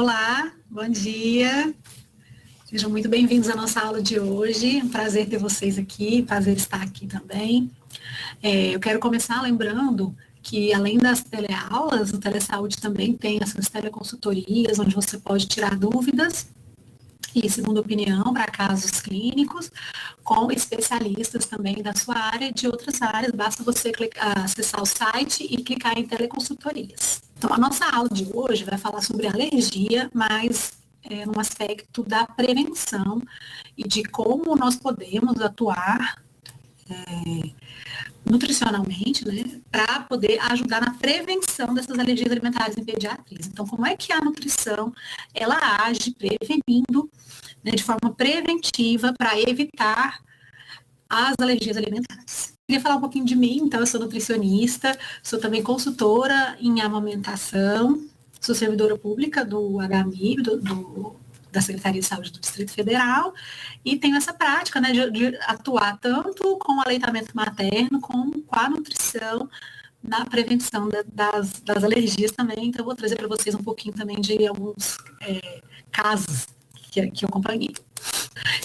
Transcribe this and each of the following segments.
Olá, bom dia. Sejam muito bem-vindos à nossa aula de hoje. É um prazer ter vocês aqui, prazer estar aqui também. Eu quero começar lembrando que, além das teleaulas, o Telesaúde também tem essas teleconsultorias, onde você pode tirar dúvidas e segunda opinião para casos clínicos, com especialistas também da sua área e de outras áreas. Basta você acessar o site e clicar em teleconsultorias. Então, a nossa aula de hoje vai falar sobre alergia, mas num aspecto da prevenção e de como nós podemos atuar nutricionalmente, né, para poder ajudar na prevenção dessas alergias alimentares em pediatria. Então, como é que a nutrição, ela age prevenindo, né, de forma preventiva para evitar as alergias alimentares. Queria falar um pouquinho de mim, então eu sou nutricionista, sou também consultora em amamentação, sou servidora pública do HMI, da Secretaria de Saúde do Distrito Federal, e tenho essa prática, né, de atuar tanto com o aleitamento materno como com a nutrição na prevenção das alergias também. Então eu vou trazer para vocês um pouquinho também de alguns casos que eu acompanhei.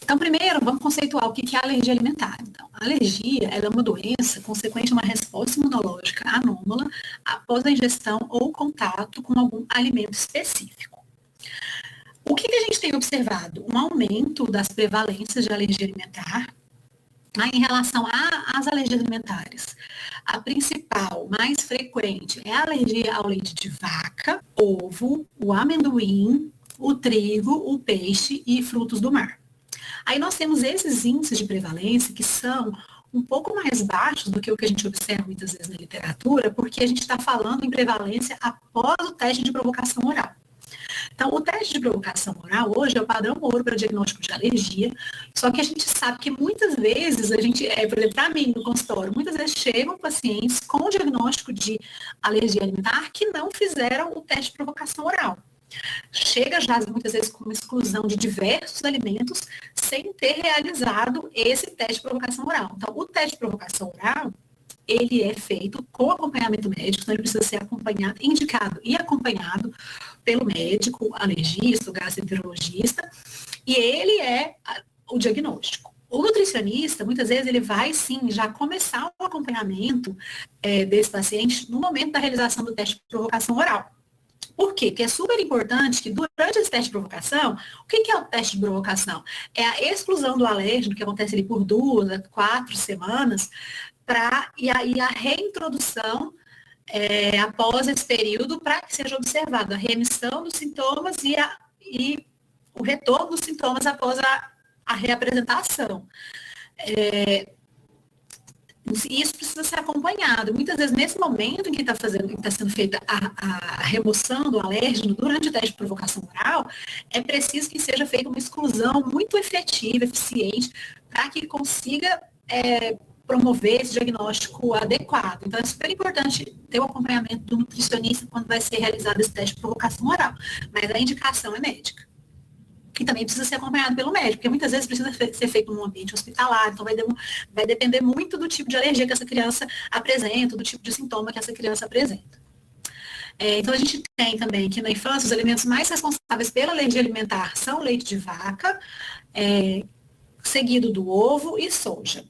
Então, primeiro, vamos conceituar o que é alergia alimentar. Então, a alergia ela é uma doença consequente a uma resposta imunológica anômala após a ingestão ou contato com algum alimento específico. O que a gente tem observado? Um aumento das prevalências de alergia alimentar em relação às alergias alimentares. A principal, mais frequente, é a alergia ao leite de vaca, ovo, o amendoim, o trigo, o peixe e frutos do mar. Aí nós temos esses índices de prevalência que são um pouco mais baixos do que o que a gente observa muitas vezes na literatura, porque a gente está falando em prevalência após o teste de provocação oral. Então, o teste de provocação oral hoje é o padrão ouro para diagnóstico de alergia, só que a gente sabe que muitas vezes por exemplo, para mim no consultório, muitas vezes chegam pacientes com diagnóstico de alergia alimentar que não fizeram o teste de provocação oral. Chega já muitas vezes com uma exclusão de diversos alimentos sem ter realizado esse teste de provocação oral. Então, o teste de provocação oral, ele é feito com acompanhamento médico, então ele precisa ser acompanhado, indicado e acompanhado pelo médico, alergista, o gastroenterologista, e ele é o diagnóstico. O nutricionista, muitas vezes, ele vai sim já começar o acompanhamento desse paciente no momento da realização do teste de provocação oral. Por quê? Porque é super importante que durante esse teste de provocação, o que é o teste de provocação? É a exclusão do alérgeno, que acontece ali por 2 a 4 semanas, e aí a reintrodução após esse período para que seja observada a remissão dos sintomas e o retorno dos sintomas após a reapresentação. Isso precisa ser acompanhado. Muitas vezes, nesse momento em que está sendo feita a remoção do alérgeno, durante o teste de provocação oral, é preciso que seja feita uma exclusão muito efetiva, eficiente, para que consiga promover esse diagnóstico adequado. Então, é super importante ter o acompanhamento do nutricionista quando vai ser realizado esse teste de provocação oral, mas a indicação é médica. E também precisa ser acompanhado pelo médico, porque muitas vezes precisa ser feito num ambiente hospitalar, então vai depender muito do tipo de alergia que essa criança apresenta, do tipo de sintoma que essa criança apresenta. Então, a gente tem também que na infância os alimentos mais responsáveis pela alergia alimentar são leite de vaca, seguido do ovo e soja.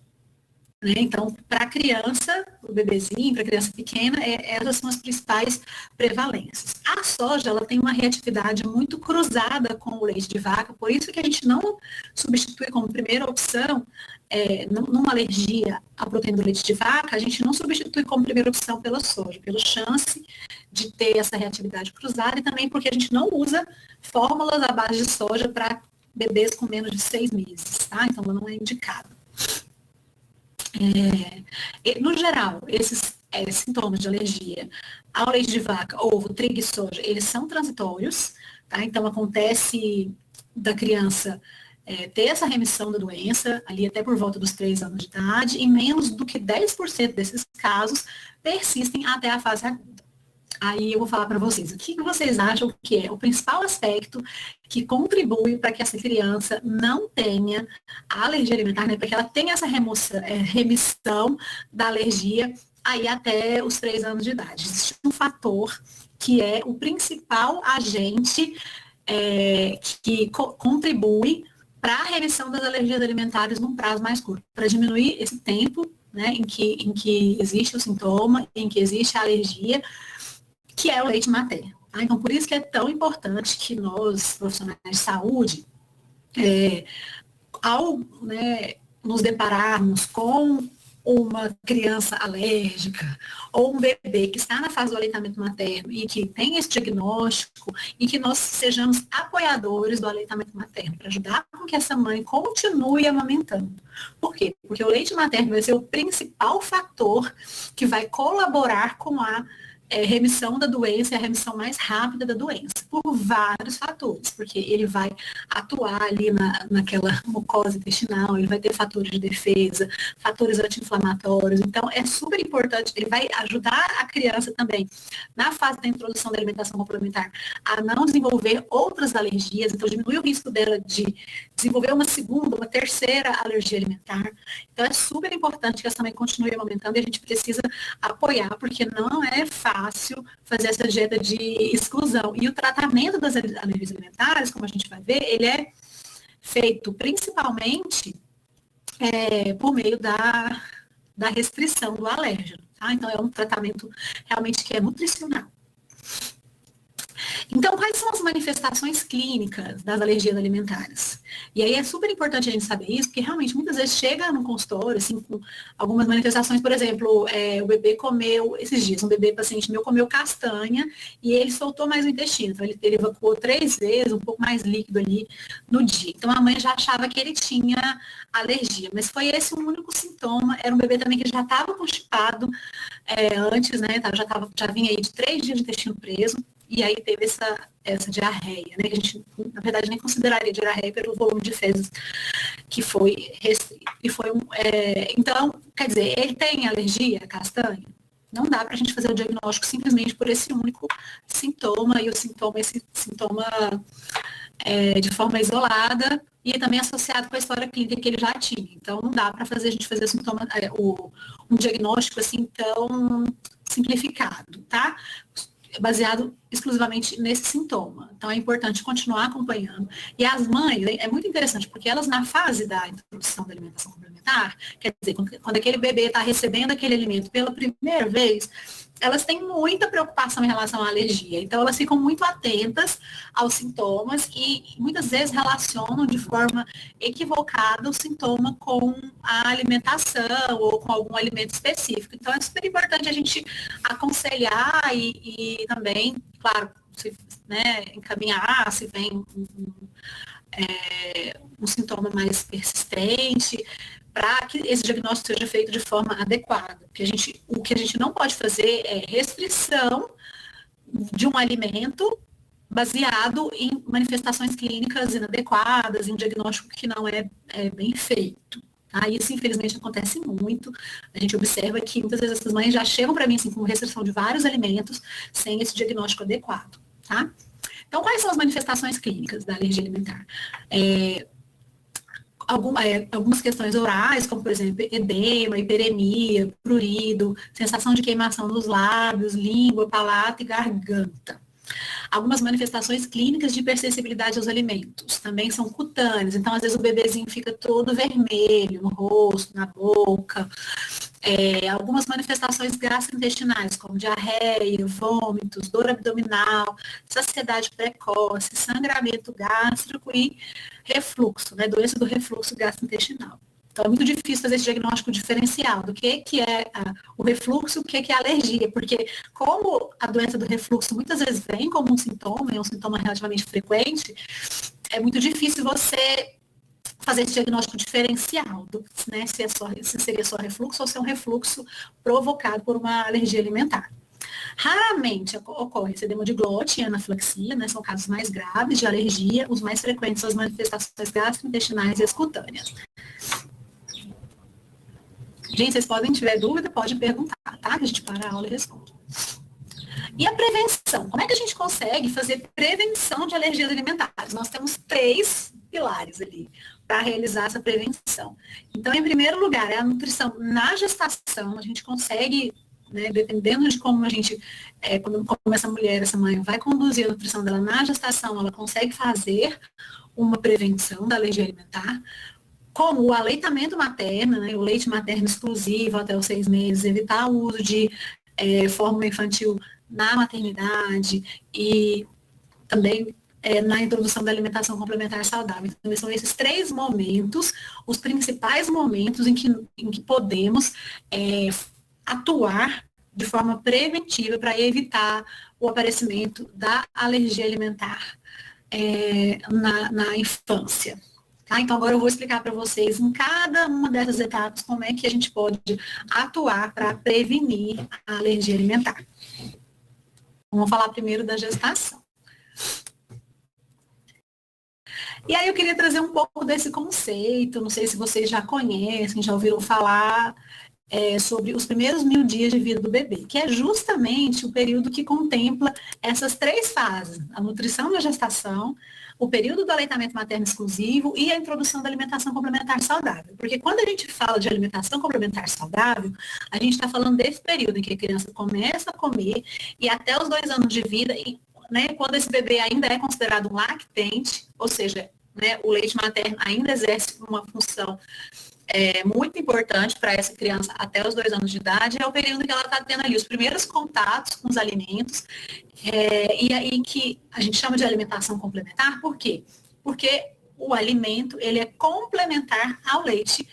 Então, para a criança, o bebezinho, para a criança pequena, essas são as principais prevalências. A soja, ela tem uma reatividade muito cruzada com o leite de vaca, por isso que a gente não substitui como primeira opção, numa alergia à proteína do leite de vaca, a gente não substitui como primeira opção pela soja, pela chance de ter essa reatividade cruzada e também porque a gente não usa fórmulas à base de soja para bebês com menos de 6 meses, tá? Então, ela não é indicada. No geral, esses sintomas de alergia ao leite de vaca, ovo, trigo e soja, eles são transitórios, tá? Então, acontece da criança ter essa remissão da doença, ali até por volta dos 3 anos de idade, e menos do que 10% desses casos persistem até a fase aguda. Aí eu vou falar para vocês, o que vocês acham que é o principal aspecto que contribui para que essa criança não tenha a alergia alimentar, né, para que ela tenha essa remissão da alergia aí até os 3 anos de idade. Existe um fator que é o principal agente que contribui para a remissão das alergias alimentares num prazo mais curto, para diminuir esse tempo, né, em que existe o sintoma, em que existe a alergia, que é o leite materno. Tá? Então, por isso que é tão importante que nós, profissionais de saúde, ao, né, nos depararmos com uma criança alérgica ou um bebê que está na fase do aleitamento materno e que tem esse diagnóstico, e que nós sejamos apoiadores do aleitamento materno, para ajudar com que essa mãe continue amamentando. Por quê? Porque o leite materno vai ser o principal fator que vai colaborar com a remissão da doença e a remissão mais rápida da doença, por vários fatores, porque ele vai atuar ali naquela mucosa intestinal, ele vai ter fatores de defesa, fatores anti-inflamatórios, então é super importante, ele vai ajudar a criança também, na fase da introdução da alimentação complementar, a não desenvolver outras alergias, então diminui o risco dela de desenvolver uma segunda, uma terceira alergia alimentar. Então é super importante que essa mãe continue amamentando e a gente precisa apoiar, porque não é fácil fazer essa dieta de exclusão. E o tratamento das alergias alimentares, como a gente vai ver, ele é feito principalmente por meio da restrição do alérgeno. Tá? Então é um tratamento realmente que é nutricional. Então, quais são as manifestações clínicas das alergias alimentares? E aí é super importante a gente saber isso, porque realmente muitas vezes chega no consultório, assim, com algumas manifestações, por exemplo, o bebê comeu, esses dias, um bebê paciente meu comeu castanha e ele soltou mais o intestino, então ele evacuou 3 vezes, um pouco mais líquido ali no dia. Então a mãe já achava que ele tinha alergia, mas foi esse o único sintoma, era um bebê também que já estava constipado antes, né, já vinha aí de 3 dias de intestino preso, e aí teve essa diarreia, né? Que a gente, na verdade, nem consideraria diarreia pelo volume de fezes que foi restrito. E foi então, quer dizer, ele tem alergia à castanha? Não dá para a gente fazer o diagnóstico simplesmente por esse único sintoma, e esse sintoma de forma isolada e também associado com a história clínica que ele já tinha. Então, não dá para a gente fazer um diagnóstico assim tão simplificado, tá? Baseado exclusivamente nesse sintoma. Então, é importante continuar acompanhando. E as mães, é muito interessante, porque elas, na fase da introdução da alimentação complementar, quer dizer, quando aquele bebê está recebendo aquele alimento pela primeira vez, elas têm muita preocupação em relação à alergia. Então, elas ficam muito atentas aos sintomas e muitas vezes relacionam de forma equivocada o sintoma com a alimentação ou com algum alimento específico. Então, é super importante a gente aconselhar e também, claro, encaminhar se vem um sintoma mais persistente, para que esse diagnóstico seja feito de forma adequada. O que a gente não pode fazer é restrição de um alimento baseado em manifestações clínicas inadequadas, em um diagnóstico que não é bem feito. Tá? Isso, infelizmente, acontece muito. A gente observa que muitas vezes essas mães já chegam para mim assim, com restrição de vários alimentos sem esse diagnóstico adequado. Tá? Então, quais são as manifestações clínicas da alergia alimentar? Algumas questões orais, como, por exemplo, edema, hiperemia, prurido, sensação de queimação nos lábios, língua, palato e garganta. Algumas manifestações clínicas de hipersensibilidade aos alimentos também são cutâneas, então às vezes o bebezinho fica todo vermelho no rosto, na boca. Algumas manifestações gastrointestinais, como diarreia, vômitos, dor abdominal, saciedade precoce, sangramento gástrico e refluxo, né, doença do refluxo gastrointestinal. Então, é muito difícil fazer esse diagnóstico diferencial do que é o refluxo e o que é a alergia, porque como a doença do refluxo muitas vezes vem como um sintoma, é um sintoma relativamente frequente, é muito difícil você fazer esse diagnóstico diferencial, né, se seria só refluxo ou se é um refluxo provocado por uma alergia alimentar. Raramente ocorre edema de glote e anafilaxia, né, são casos mais graves de alergia, os mais frequentes são as manifestações gastrointestinais e as cutâneas. Gente, vocês podem tiver dúvida, pode perguntar, tá? Que a gente para a aula e responde. E a prevenção? Como é que a gente consegue fazer prevenção de alergias alimentares? Nós temos 3 pilares ali para realizar essa prevenção. Então, em primeiro lugar, é a nutrição na gestação. A gente consegue né, dependendo de como a gente, como essa mulher, essa mãe vai conduzir a nutrição dela na gestação, ela consegue fazer uma prevenção da alergia alimentar, como o aleitamento materno, né, o leite materno exclusivo até os 6 meses, evitar o uso de fórmula infantil na maternidade e também na introdução da alimentação complementar saudável. Então, são esses 3 momentos, os principais momentos em que podemos atuar de forma preventiva para evitar o aparecimento da alergia alimentar na infância. Tá? Então, agora eu vou explicar para vocês em cada uma dessas etapas como é que a gente pode atuar para prevenir a alergia alimentar. Vamos falar primeiro da gestação. E aí eu queria trazer um pouco desse conceito, não sei se vocês já conhecem, já ouviram falar sobre os primeiros 1000 dias de vida do bebê, que é justamente o período que contempla essas 3 fases, a nutrição na gestação, o período do aleitamento materno exclusivo e a introdução da alimentação complementar saudável. Porque quando a gente fala de alimentação complementar saudável, a gente está falando desse período em que a criança começa a comer e até os 2 anos de vida, né, quando esse bebê ainda é considerado um lactente, ou seja, né, o leite materno ainda exerce uma função muito importante para essa criança até os 2 anos de idade, é o período que ela está tendo ali os primeiros contatos com os alimentos, e aí que a gente chama de alimentação complementar, por quê? Porque o alimento, ele é complementar ao leite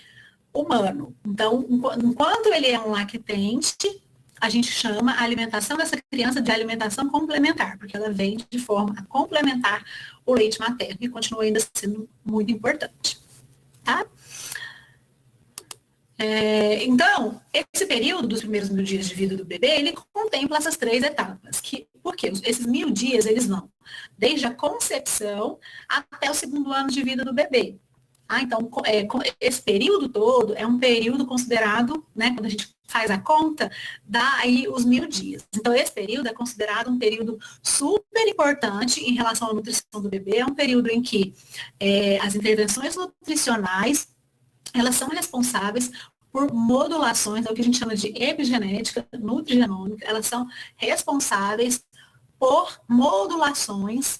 humano. Então, enquanto ele é um lactente, a gente chama a alimentação dessa criança de alimentação complementar, porque ela vem de forma a complementar o leite materno, e continua ainda sendo muito importante, tá? Então, esse período dos primeiros 1000 dias de vida do bebê, ele contempla essas 3 etapas. Porque esses 1000 dias, eles vão desde a concepção até o 2º ano de vida do bebê. Então, esse período todo é um período considerado, né, quando a gente faz a conta, dá aí os 1000 dias. Então, esse período é considerado um período super importante em relação à nutrição do bebê. É um período em que as intervenções nutricionais, elas são responsáveis por modulações, é o que a gente chama de epigenética, nutrigenômica, elas são responsáveis por modulações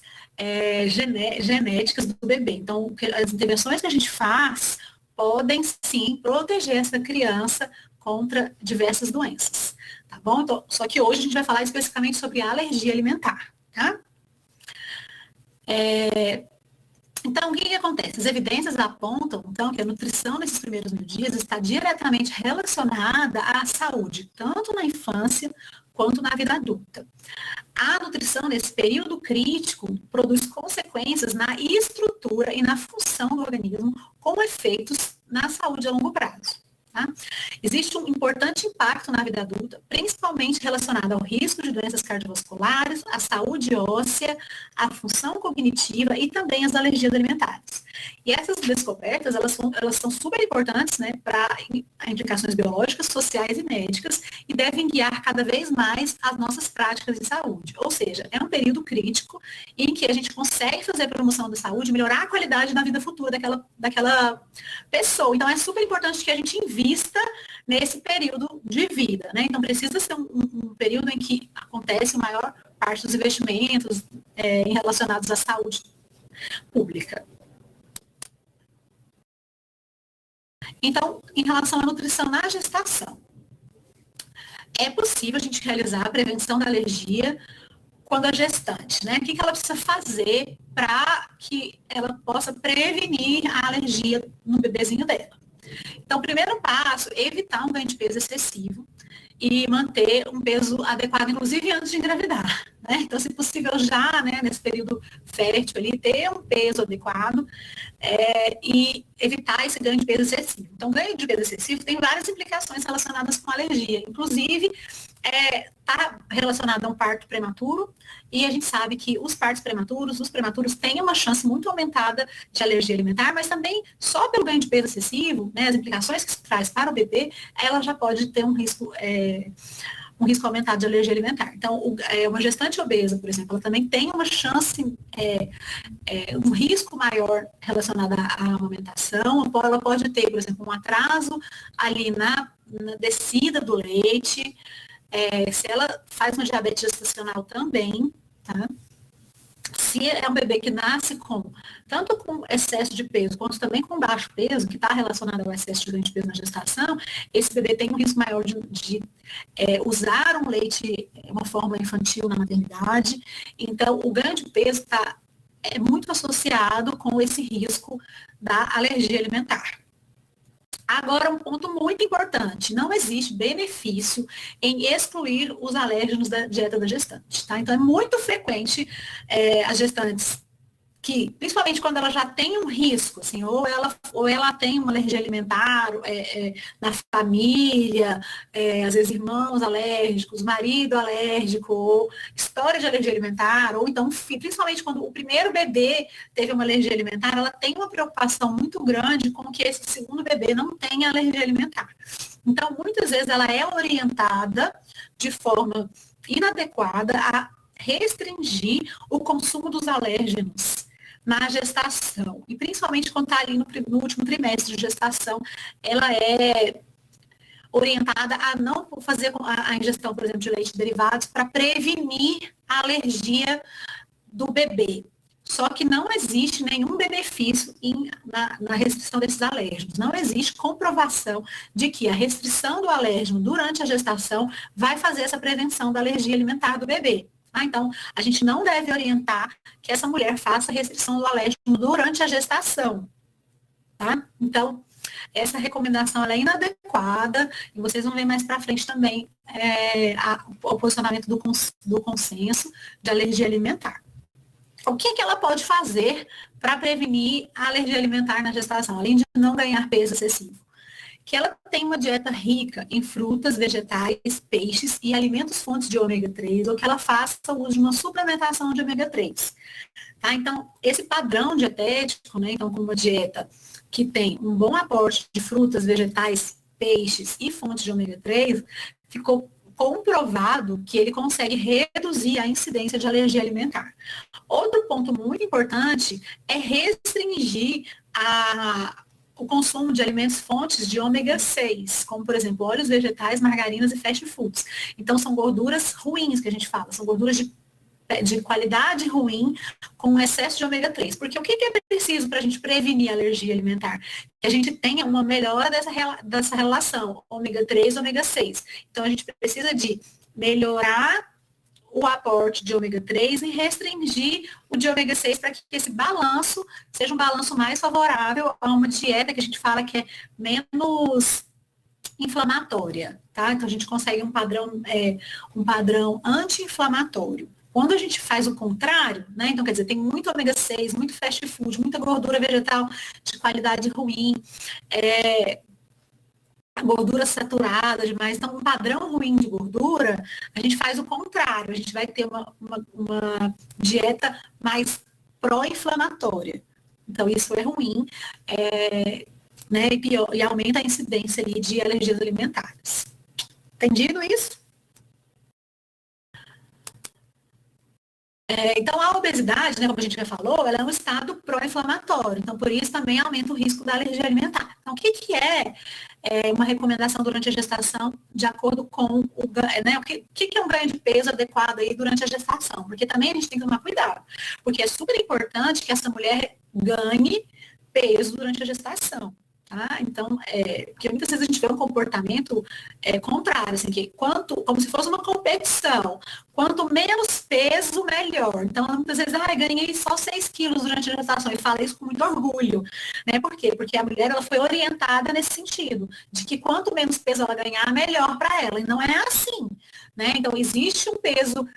genéticas do bebê. Então, as intervenções que a gente faz podem, sim, proteger essa criança contra diversas doenças, tá bom? Então, só que hoje a gente vai falar especificamente sobre a alergia alimentar, tá? Então, o que acontece? As evidências apontam, então, que a nutrição nesses primeiros 1000 dias está diretamente relacionada à saúde, tanto na infância quanto na vida adulta. A nutrição nesse período crítico produz consequências na estrutura e na função do organismo, com efeitos na saúde a longo prazo. Tá? Existe um importante impacto na vida adulta, principalmente relacionado ao risco de doenças cardiovasculares, à saúde óssea, à função cognitiva e também às alergias alimentares. E essas descobertas, elas são super importantes, né, para implicações biológicas, sociais e médicas, e devem guiar cada vez mais as nossas práticas de saúde. Ou seja, é um período crítico em que a gente consegue fazer a promoção da saúde, melhorar a qualidade da vida futura daquela pessoa. Então, é super importante que a gente invista nesse período de vida, né? Então, precisa ser um período em que acontece a maior parte dos investimentos relacionados à saúde pública. Então, em relação à nutrição na gestação, é possível a gente realizar a prevenção da alergia quando a gestante, né? O que ela precisa fazer para que ela possa prevenir a alergia no bebezinho dela? Então, o primeiro passo é evitar um ganho de peso excessivo e manter um peso adequado, inclusive antes de engravidar, né? Então, se possível, já, né, nesse período fértil ali, ter um peso adequado e evitar esse ganho de peso excessivo. Então, ganho de peso excessivo tem várias implicações relacionadas com alergia, inclusive está relacionado a um parto prematuro, e a gente sabe que os prematuros têm uma chance muito aumentada de alergia alimentar, mas também só pelo ganho de peso excessivo, né, as implicações que isso traz para o bebê, ela já pode ter um risco aumentado de alergia alimentar. Então, uma gestante obesa, por exemplo, ela também tem uma chance, um risco maior relacionado à amamentação. Ela pode ter, por exemplo, um atraso ali na descida do leite, se ela faz uma diabetes gestacional também, tá? Se é um bebê que nasce tanto com excesso de peso, quanto também com baixo peso, que está relacionado ao excesso de ganho de peso na gestação, esse bebê tem um risco maior de usar um leite, uma forma infantil na maternidade. Então, o ganho de peso é muito associado com esse risco da alergia alimentar. Agora, um ponto muito importante, não existe benefício em excluir os alérgenos da dieta da gestante, tá? Então, é muito frequente as gestantes que, principalmente quando ela já tem um risco, assim, ou ela tem uma alergia alimentar na família, às vezes irmãos alérgicos, marido alérgico, ou história de alergia alimentar, ou então, principalmente quando o primeiro bebê teve uma alergia alimentar, ela tem uma preocupação muito grande com que esse segundo bebê não tenha alergia alimentar. Então, muitas vezes ela é orientada de forma inadequada a restringir o consumo dos alérgenos na gestação, e principalmente quando está ali no último trimestre de gestação, ela é orientada a não fazer a ingestão, por exemplo, de leite e derivados para prevenir a alergia do bebê. Só que não existe nenhum benefício na restrição desses alérgenos. Não existe comprovação de que a restrição do alérgeno durante a gestação vai fazer essa prevenção da alergia alimentar do bebê. Então, a gente não deve orientar que essa mulher faça restrição do alérgeno durante a gestação, tá? Então, essa recomendação ela é inadequada e vocês vão ver mais para frente também o posicionamento do consenso de alergia alimentar. O que ela pode fazer para prevenir a alergia alimentar na gestação, além de não ganhar peso excessivo? Que ela tem uma dieta rica em frutas, vegetais, peixes e alimentos fontes de ômega 3, ou que ela faça o uso de uma suplementação de ômega 3. Tá? Então, esse padrão dietético, né, então, com uma dieta que tem um bom aporte de frutas, vegetais, peixes e fontes de ômega 3, ficou comprovado que ele consegue reduzir a incidência de alergia alimentar. Outro ponto muito importante é restringir o consumo de alimentos fontes de ômega 6, como, por exemplo, óleos vegetais, margarinas e fast foods. Então, são gorduras ruins que a gente fala, são gorduras de qualidade ruim com excesso de ômega 3. Porque o que é preciso para a gente prevenir a alergia alimentar? Que a gente tenha uma melhora dessa relação ômega 3 e ômega 6. Então, a gente precisa de melhorar o aporte de ômega 3 e restringir o de ômega 6 para que esse balanço seja um balanço mais favorável a uma dieta que a gente fala que é menos inflamatória, tá? Então a gente consegue um padrão anti-inflamatório. Quando a gente faz o contrário, né? Então, quer dizer, tem muito ômega 6, muito fast food, muita gordura vegetal de qualidade ruim, gordura saturada demais, então um padrão ruim de gordura, a gente faz o contrário, a gente vai ter uma dieta mais pró-inflamatória. Então, isso é ruim, né, e aumenta a incidência ali de alergias alimentares. Entendido isso? Então, a obesidade, né, como a gente já falou, ela é um estado pró-inflamatório. Então, por isso também aumenta o risco da alergia alimentar. Então, o que é uma recomendação durante a gestação, de acordo com o ganho, né? O que é um ganho de peso adequado aí durante a gestação? Porque também a gente tem que tomar cuidado. Porque é super importante que essa mulher ganhe peso durante a gestação. Tá? Então, porque muitas vezes a gente vê um comportamento contrário, assim, como se fosse uma competição. Quanto menos peso, melhor. Então, muitas vezes, ganhei só 6 quilos durante a gestação, e fala isso com muito orgulho. Né? Por quê? Porque a mulher ela foi orientada nesse sentido, de que quanto menos peso ela ganhar, melhor para ela. E não é assim. Né? Então, existe um peso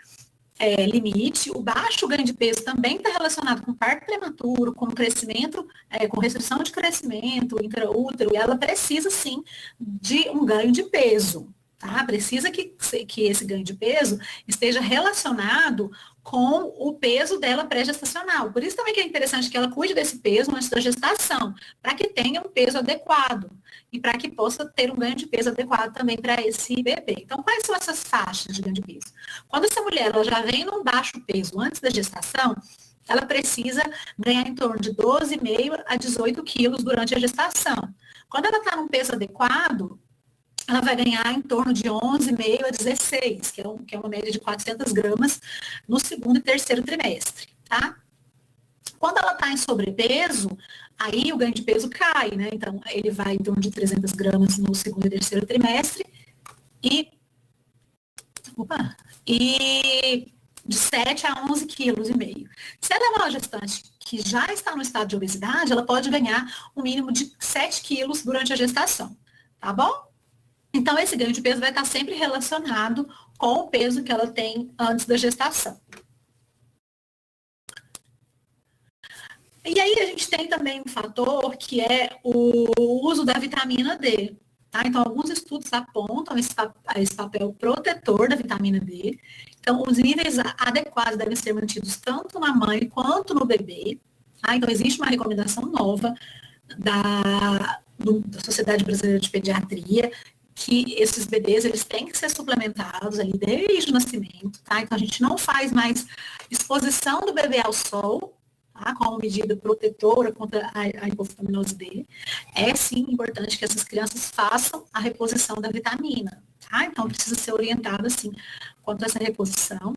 limite, o baixo ganho de peso também está relacionado com parto prematuro, com crescimento, com restrição de crescimento intraútero, e ela precisa sim de um ganho de peso, tá? Precisa que esse ganho de peso esteja relacionado com o peso dela pré-gestacional. Por isso também que é interessante que ela cuide desse peso antes da gestação, para que tenha um peso adequado e para que possa ter um ganho de peso adequado também para esse bebê. Então, quais são essas faixas de ganho de peso? Quando essa mulher ela já vem num baixo peso antes da gestação, ela precisa ganhar em torno de 12,5 a 18 quilos durante a gestação. Quando ela está num peso adequado, ela vai ganhar em torno de 11,5 a 16, que é uma média de 400 gramas no segundo e terceiro trimestre, tá? Quando ela está em sobrepeso, aí o ganho de peso cai, né? Então, ele vai em torno de 300 gramas no segundo e terceiro trimestre e, e de 7 a 11,5 quilos. Se ela é uma gestante que já está no estado de obesidade, ela pode ganhar um mínimo de 7 quilos durante a gestação, tá bom? Então, esse ganho de peso vai estar sempre relacionado com o peso que ela tem antes da gestação. E aí a gente tem também um fator que é o uso da vitamina D. Tá? Então, alguns estudos apontam esse papel protetor da vitamina D. Então, os níveis adequados devem ser mantidos tanto na mãe quanto no bebê. Tá? Então, existe uma recomendação nova da Sociedade Brasileira de Pediatria que esses bebês eles têm que ser suplementados ali desde o nascimento. Tá? Então, a gente não faz mais exposição do bebê ao sol, tá? Como medida protetora contra a hipovitaminose D. É sim importante que essas crianças façam a reposição da vitamina, tá? Então precisa ser orientado assim quanto a essa reposição.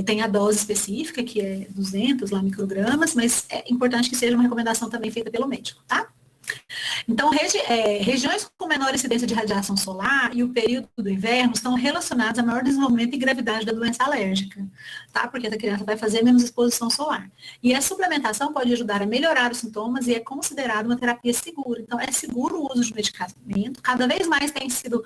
Tem a dose específica, que é 200 lá, microgramas, mas é importante que seja uma recomendação também feita pelo médico, tá? Então, regiões com menor incidência de radiação solar e o período do inverno estão relacionados a maior desenvolvimento e gravidade da doença alérgica, tá? Porque essa criança vai fazer menos exposição solar. E a suplementação pode ajudar a melhorar os sintomas e é considerada uma terapia segura. Então, é seguro o uso de medicamento. Cada vez mais tem sido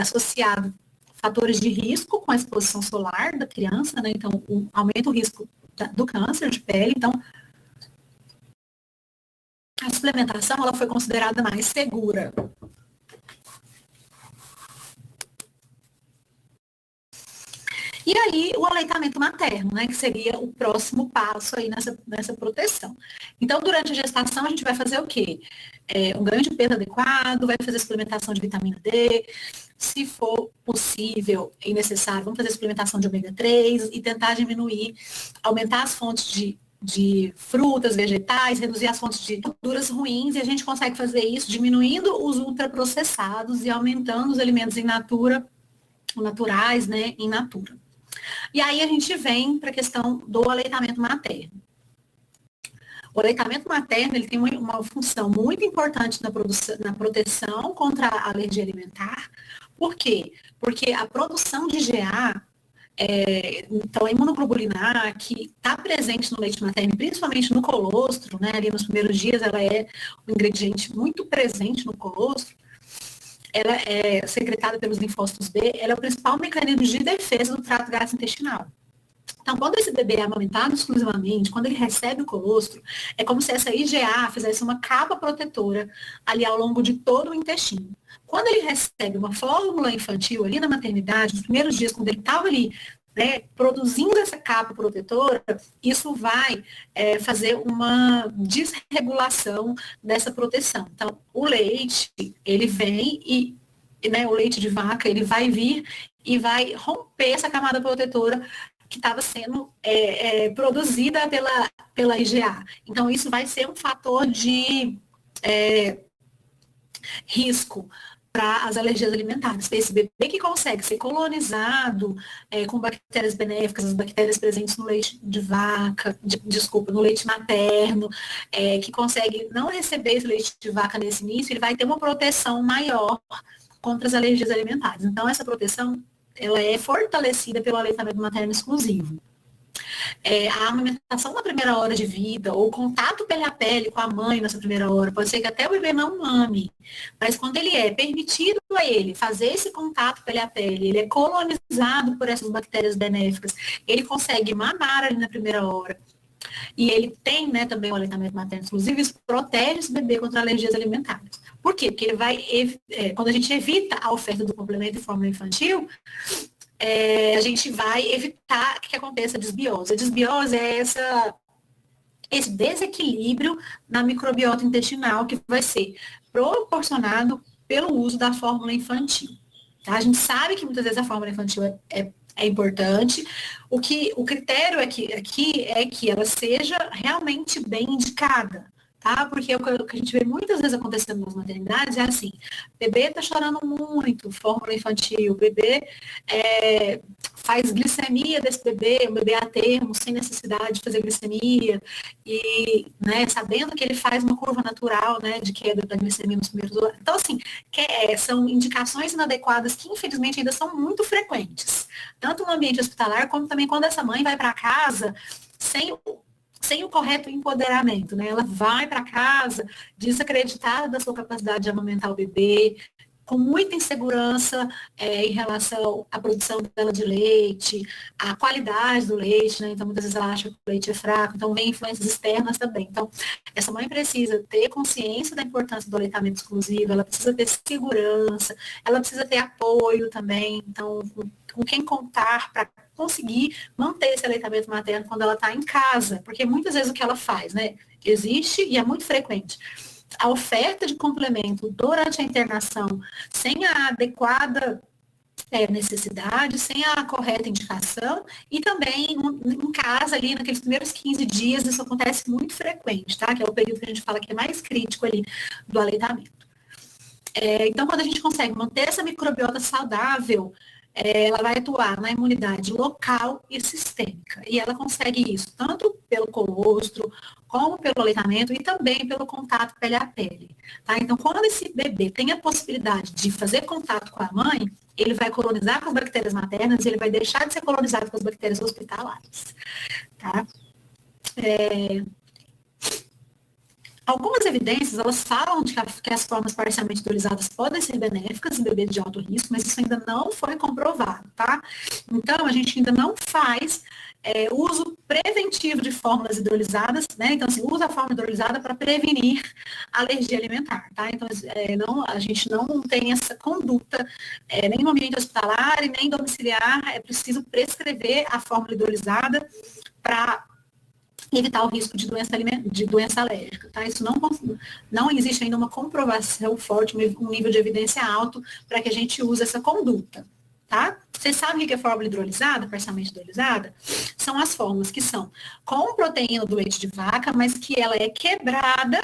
associado fatores de risco com a exposição solar da criança, né? Então, aumenta o risco do câncer de pele. Então, a suplementação ela foi considerada mais segura. E aí, o aleitamento materno, né, que seria o próximo passo aí nessa proteção. Então, durante a gestação, a gente vai fazer o quê? Um ganho de peso adequado, vai fazer suplementação de vitamina D, se for possível e necessário, vamos fazer suplementação de ômega 3 e tentar diminuir, aumentar as fontes de frutas, vegetais, reduzir as fontes de gorduras ruins, e a gente consegue fazer isso diminuindo os ultraprocessados e aumentando os alimentos naturais, né, in natura. E aí a gente vem para a questão do aleitamento materno. O aleitamento materno ele tem uma função muito importante na proteção contra a alergia alimentar. Por quê? Porque a produção de GA, então a imunoglobulina A, que está presente no leite materno, principalmente no colostro, né, ali nos primeiros dias, ela é um ingrediente muito presente no colostro, ela é secretada pelos linfócitos B, ela é o principal mecanismo de defesa do trato gastrointestinal. Então, quando esse bebê é amamentado exclusivamente, quando ele recebe o colostro, é como se essa IgA fizesse uma capa protetora ali ao longo de todo o intestino. Quando ele recebe uma fórmula infantil ali na maternidade, nos primeiros dias, quando ele estava ali, né, produzindo essa capa protetora, isso vai fazer uma desregulação dessa proteção. Então, o leite, ele vem né, o leite de vaca, ele vai vir e vai romper essa camada protetora que estava sendo produzida pela IgA. Então, isso vai ser um fator de risco para as alergias alimentares. Esse bebê que consegue ser colonizado com bactérias benéficas, as bactérias presentes no leite de vaca, no leite materno, que consegue não receber esse leite de vaca nesse início, ele vai ter uma proteção maior contra as alergias alimentares. Então, essa proteção ela é fortalecida pelo aleitamento materno exclusivo. A amamentação na primeira hora de vida, ou o contato pele a pele com a mãe nessa primeira hora, pode ser que até o bebê não mame, mas quando ele é permitido a ele fazer esse contato pele a pele, ele é colonizado por essas bactérias benéficas, ele consegue mamar ali na primeira hora. E ele tem, né, também o aleitamento materno exclusivo, isso protege esse bebê contra alergias alimentares. Por quê? Porque ele vai, quando a gente evita a oferta do complemento de fórmula infantil, a gente vai evitar que aconteça a desbiose. A desbiose é esse desequilíbrio na microbiota intestinal que vai ser proporcionado pelo uso da fórmula infantil. Tá? A gente sabe que muitas vezes a fórmula infantil é importante. O critério aqui é que ela seja realmente bem indicada. tá? Porque o que a gente vê muitas vezes acontecendo nas maternidades é assim, bebê tá chorando muito, fórmula infantil, o bebê faz glicemia desse bebê, um bebê a termo, sem necessidade de fazer glicemia, e, né, sabendo que ele faz uma curva natural, né, de queda da glicemia nos primeiros horas. Então, assim, são indicações inadequadas que, infelizmente, ainda são muito frequentes, tanto no ambiente hospitalar, como também quando essa mãe vai para casa sem o correto empoderamento, né? Ela vai para casa desacreditada da sua capacidade de amamentar o bebê, com muita insegurança em relação à produção dela de leite, à qualidade do leite, né? Então, muitas vezes ela acha que o leite é fraco, então vem influências externas também. Então, essa mãe precisa ter consciência da importância do aleitamento exclusivo, ela precisa ter segurança, ela precisa ter apoio também, então, com quem contar para conseguir manter esse aleitamento materno quando ela está em casa, porque muitas vezes o que ela faz, né? Existe e é muito frequente a oferta de complemento durante a internação sem a adequada necessidade, sem a correta indicação, e também em casa, ali, naqueles primeiros 15 dias, isso acontece muito frequente, tá? Que é o período que a gente fala que é mais crítico ali do aleitamento. Então, quando a gente consegue manter essa microbiota saudável, ela vai atuar na imunidade local e sistêmica. E ela consegue isso tanto pelo colostro, como pelo aleitamento e também pelo contato pele a pele. Tá? Então, quando esse bebê tem a possibilidade de fazer contato com a mãe, ele vai colonizar com as bactérias maternas e ele vai deixar de ser colonizado com as bactérias hospitalares. Tá? Algumas evidências, elas falam de que as formas parcialmente hidrolisadas podem ser benéficas em bebês de alto risco, mas isso ainda não foi comprovado, tá? Então, a gente ainda não faz uso preventivo de fórmulas hidrolisadas, né? Então, assim, usa a fórmula hidrolisada para prevenir alergia alimentar, tá? Então, a gente não tem essa conduta, nem no ambiente hospitalar e nem domiciliar, é preciso prescrever a fórmula hidrolisada para evitar o risco de doença alérgica. Tá? Isso não existe ainda uma comprovação forte, um nível de evidência alto para que a gente use essa conduta. Tá? Vocês sabem o que é fórmula hidrolisada, parcialmente hidrolisada? São as fórmulas que são com proteína do leite de vaca, mas que ela é quebrada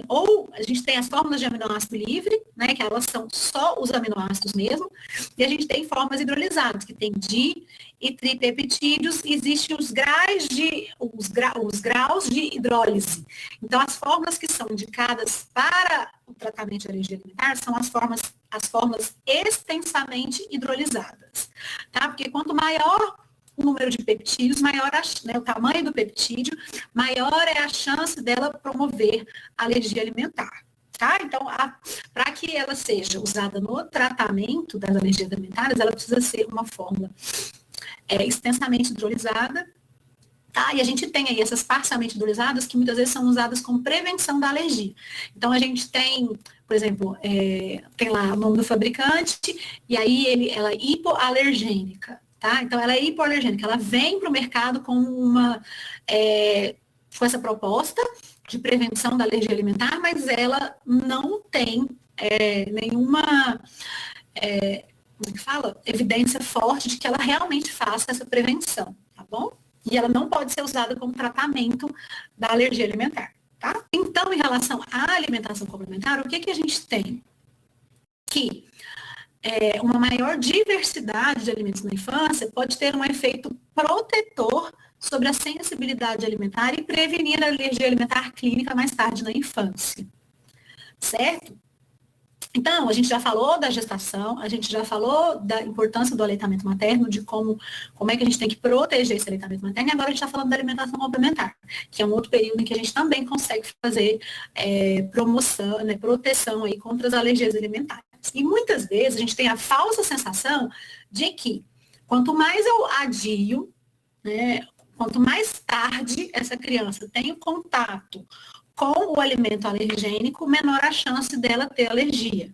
ou a gente tem as fórmulas de aminoácido livre, né, que elas são só os aminoácidos mesmo, e a gente tem fórmulas hidrolisadas, que tem di e tripeptídeos, existem os graus de hidrólise. Então, as fórmulas que são indicadas para o tratamento de alergia alimentar são as fórmulas extensamente hidrolisadas, tá? Porque quanto maior o número de peptídeos, maior o tamanho do peptídeo, maior é a chance dela promover alergia alimentar. Tá? Então, para que ela seja usada no tratamento das alergias alimentares, ela precisa ser uma fórmula extensamente hidrolisada, tá? E a gente tem aí essas parcialmente hidrolisadas que muitas vezes são usadas como prevenção da alergia. Então, a gente tem, por exemplo, tem lá o nome do fabricante, e aí ela é hipoalergênica, tá? Então, ela é hipoalergênica, ela vem para o mercado com com essa proposta de prevenção da alergia alimentar, mas ela não tem nenhuma como que fala? Evidência forte de que ela realmente faça essa prevenção, tá bom? E ela não pode ser usada como tratamento da alergia alimentar, tá? Então, em relação à alimentação complementar, o que a gente tem? Que uma maior diversidade de alimentos na infância pode ter um efeito protetor sobre a sensibilidade alimentar e prevenir a alergia alimentar clínica mais tarde na infância, certo? Então, a gente já falou da gestação, a gente já falou da importância do aleitamento materno, de como é que a gente tem que proteger esse aleitamento materno, e agora a gente está falando da alimentação complementar, que é um outro período em que a gente também consegue fazer promoção, né, proteção aí contra as alergias alimentares. E muitas vezes a gente tem a falsa sensação de que quanto mais eu adio, né, quanto mais tarde essa criança tem o contato com o alimento alergênico, menor a chance dela ter alergia.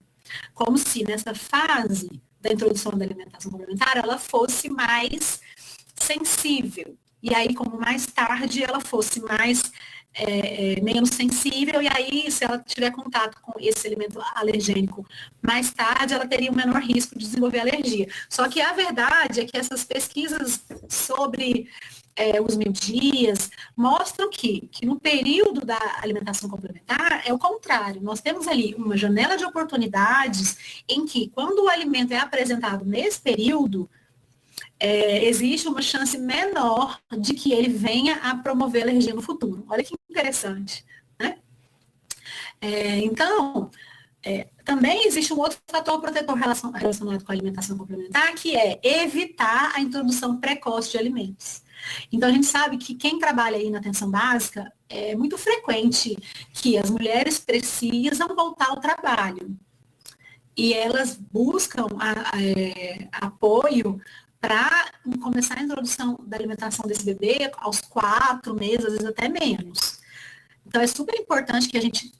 Como se nessa fase da introdução da alimentação complementar, ela fosse mais sensível. E aí, como mais tarde, ela fosse menos sensível, e aí, se ela tiver contato com esse alimento alergênico mais tarde, ela teria um menor risco de desenvolver alergia. Só que a verdade é que essas pesquisas sobre os 1000 dias, mostram que no período da alimentação complementar é o contrário. Nós temos ali uma janela de oportunidades em que, quando o alimento é apresentado nesse período, existe uma chance menor de que ele venha a promover alergia no futuro. Olha que interessante, né? Então, também existe um outro fator protetor relacionado com a alimentação complementar, que é evitar a introdução precoce de alimentos. Então, a gente sabe que quem trabalha aí na atenção básica, é muito frequente que as mulheres precisam voltar ao trabalho. E elas buscam apoio para começar a introdução da alimentação desse bebê aos 4 meses, às vezes até menos. Então, é super importante que a gente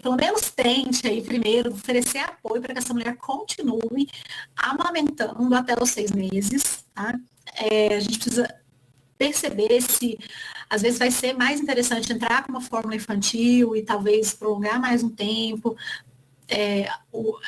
pelo menos tente aí primeiro oferecer apoio para que essa mulher continue amamentando até os 6 meses, tá? A gente precisa perceber se, às vezes, vai ser mais interessante entrar com uma fórmula infantil e talvez prolongar mais um tempo.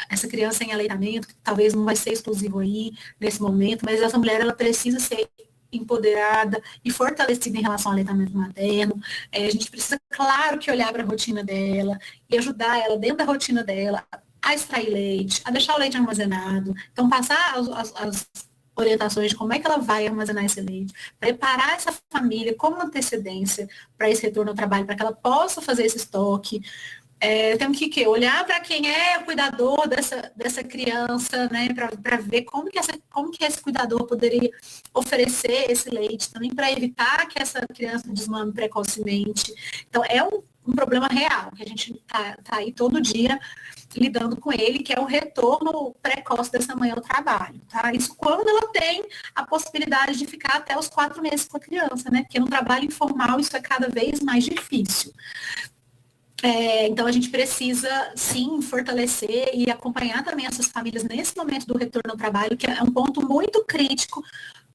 Essa criança em aleitamento, que talvez não vai ser exclusivo aí nesse momento, mas essa mulher, ela precisa ser empoderada e fortalecida em relação ao aleitamento materno. A gente precisa, claro, que olhar para a rotina dela e ajudar ela dentro da rotina dela a extrair leite, a deixar o leite armazenado. Então, passar as orientações de como é que ela vai armazenar esse leite, preparar essa família com antecedência para esse retorno ao trabalho, para que ela possa fazer esse estoque. Temos que olhar para quem é o cuidador dessa criança, né, para ver como que esse cuidador poderia oferecer esse leite também, para evitar que essa criança desmame precocemente. Então, é um problema real, que a gente está aí todo dia lidando com ele, que é o retorno precoce dessa mãe ao trabalho, tá? Isso quando ela tem a possibilidade de ficar até os 4 meses com a criança, né? Porque no trabalho informal isso é cada vez mais difícil. Então, a gente precisa, sim, fortalecer e acompanhar também essas famílias nesse momento do retorno ao trabalho, que é um ponto muito crítico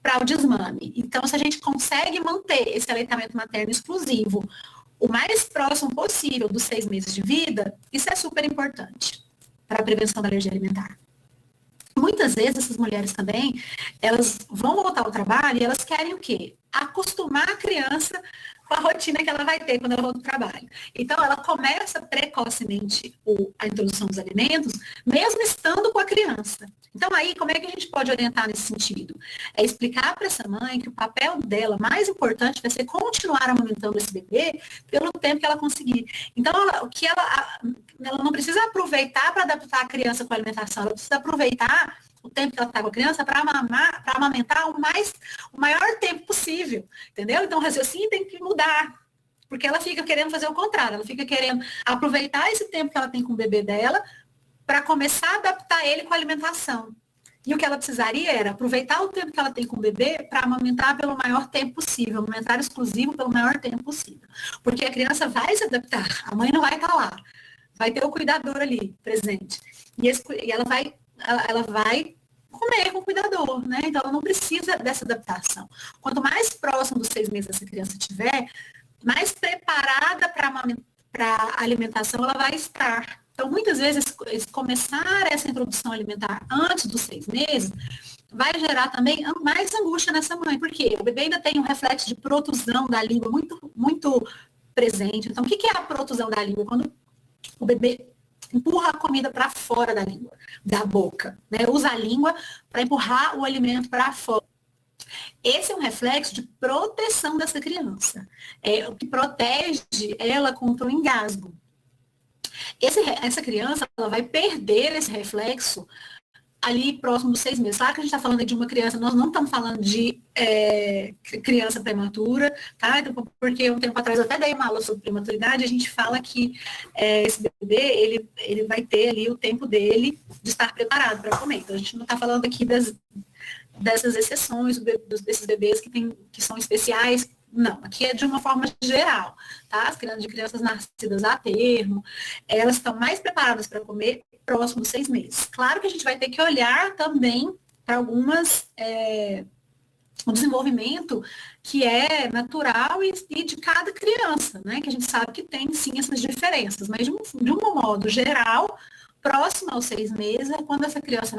para o desmame. Então, se a gente consegue manter esse aleitamento materno exclusivo o mais próximo possível dos 6 meses de vida, isso é super importante para a prevenção da alergia alimentar. Muitas vezes, essas mulheres também, elas vão voltar ao trabalho e elas querem o quê? Acostumar a criança com a rotina que ela vai ter quando ela volta ao trabalho. Então, ela começa precocemente a introdução dos alimentos, mesmo estando com a criança. Então, aí, como é que a gente pode orientar nesse sentido? É explicar para essa mãe que o papel dela mais importante vai ser continuar amamentando esse bebê pelo tempo que ela conseguir. Então, ela não precisa aproveitar para adaptar a criança com a alimentação, ela precisa aproveitar o tempo que ela está com a criança para amamentar o maior tempo possível, entendeu? Então, o raciocínio tem que mudar, porque ela fica querendo fazer o contrário, ela fica querendo aproveitar esse tempo que ela tem com o bebê dela para começar a adaptar ele com a alimentação. E o que ela precisaria era aproveitar o tempo que ela tem com o bebê para amamentar pelo maior tempo possível, amamentar exclusivo pelo maior tempo possível. Porque a criança vai se adaptar, a mãe não vai estar lá, vai ter o cuidador ali presente. E ela vai comer com o cuidador, né? Então, ela não precisa dessa adaptação. Quanto mais próximo dos 6 meses essa criança tiver, mais preparada para a alimentação ela vai estar. Então, muitas vezes, começar essa introdução alimentar antes dos 6 meses vai gerar também mais angústia nessa mãe, porque o bebê ainda tem um reflexo de protusão da língua muito, muito presente. Então, o que é a protusão da língua? Quando o bebê empurra a comida para fora da língua, da boca, né? Usa a língua para empurrar o alimento para fora. Esse é um reflexo de proteção dessa criança, o que protege ela contra o engasgo. Essa criança ela vai perder esse reflexo ali próximo dos 6 meses. Claro que a gente está falando de uma criança, nós não estamos falando de criança prematura, tá? Então, porque um tempo atrás eu até dei uma aula sobre prematuridade, a gente fala que esse bebê, ele vai ter ali o tempo dele de estar preparado para comer. Então, a gente não está falando aqui dessas exceções, desses bebês que são especiais. Não, aqui é de uma forma geral, tá? As crianças nascidas a termo, elas estão mais preparadas para comer próximo dos 6 meses. Claro que a gente vai ter que olhar também para o desenvolvimento que é natural e de cada criança, né? Que a gente sabe que tem sim essas diferenças, mas de um modo geral, próximo aos 6 meses é quando essa criança